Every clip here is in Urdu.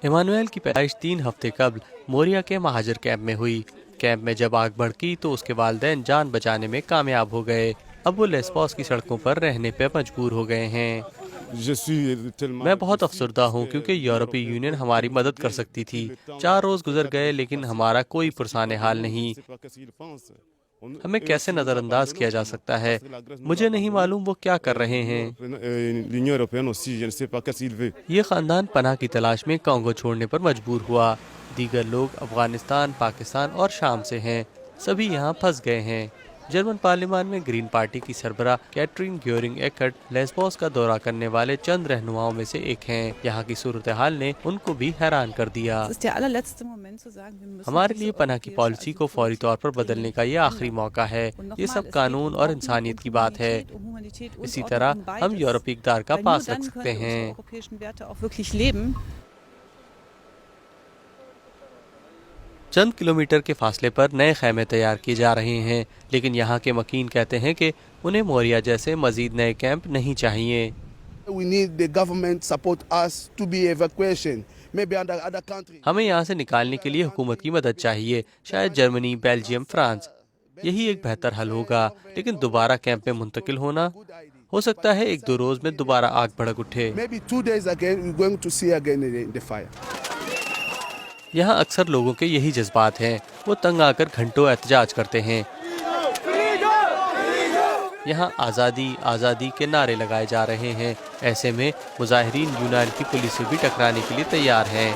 ایمانویل کی پیدائش 3 ہفتے قبل موریا کے مہاجر کیمپ میں ہوئی۔ کیمپ میں جب آگ بھڑکی تو اس کے والدین جان بچانے میں کامیاب ہو گئے۔ اب وہ لیسبوس کی سڑکوں پر رہنے پہ مجبور ہو گئے ہیں۔ میں بہت افسردہ ہوں کیونکہ یورپی یونین ہماری مدد کر سکتی تھی۔ 4 روز گزر گئے لیکن ہمارا کوئی پرسان حال نہیں۔ ہمیں کیسے نظر انداز کیا جا سکتا ہے؟ مجھے نہیں معلوم وہ کیا کر رہے ہیں۔ یہ خاندان پناہ کی تلاش میں کانگو چھوڑنے پر مجبور ہوا۔ دیگر لوگ افغانستان، پاکستان اور شام سے ہیں۔ سبھی یہاں پھنس گئے ہیں۔ جرمن پارلیمان میں گرین پارٹی کی سربراہ کیٹرین گیورنگ ایکٹ لیسبوس کا دورہ کرنے والے چند رہنماؤں میں سے ایک ہیں۔ یہاں کی صورتحال نے ان کو بھی حیران کر دیا۔ ہمارے لیے پناہ کی پالیسی کو فوری طور پر بدلنے کا یہ آخری موقع ہے۔ یہ سب قانون اور انسانیت کی بات ہے۔ اسی طرح ہم یورپی اقدار کا پاس رکھ سکتے ہیں۔ چند کلومیٹر کے فاصلے پر نئے خیمے تیار کیے جا رہے ہیں، لیکن یہاں کے مکین کہتے ہیں کہ انہیں موریا جیسے مزید نئے کیمپ نہیں چاہیے۔ ہمیں یہاں سے نکالنے کے لیے حکومت کی مدد چاہیے، شاید جرمنی، بیلجیم، فرانس۔ یہی ایک بہتر حل ہوگا، لیکن دوبارہ کیمپ میں منتقل ہونا، ہو سکتا ہے 1-2 روز میں دوبارہ آگ بھڑک اٹھے۔ یہاں اکثر لوگوں کے یہی جذبات ہیں۔ وہ تنگ آ کر گھنٹوں احتجاج کرتے ہیں۔ یہاں آزادی آزادی کے نعرے لگائے جا رہے ہیں۔ ایسے میں مظاہرین یونان کی پولیس سے بھی ٹکرانے کے لیے تیار ہیں۔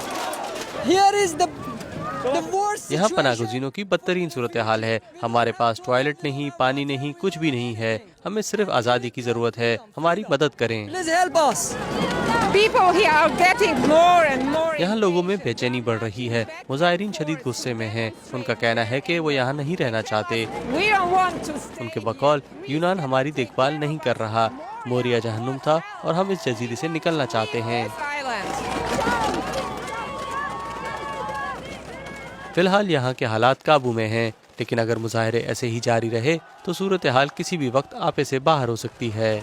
یہاں پناہ گزینوں کی بدترین صورتحال ہے۔ ہمارے پاس ٹوائلٹ نہیں، پانی نہیں، کچھ بھی نہیں ہے۔ ہمیں صرف آزادی کی ضرورت ہے۔ ہماری مدد کریں۔ یہاں لوگوں میں بے چینی بڑھ رہی ہے۔ مظاہرین شدید غصے میں ہیں۔ ان کا کہنا ہے کہ وہ یہاں نہیں رہنا چاہتے۔ ان کے بقول یونان ہماری دیکھ بھال نہیں کر رہا۔ موریا جہنم تھا اور ہم اس جزیرے سے نکلنا چاہتے ہیں۔ فی الحال یہاں کے حالات قابو میں ہیں، لیکن اگر مظاہرے ایسے ہی جاری رہے تو صورتحال کسی بھی وقت آپے سے باہر ہو سکتی ہے۔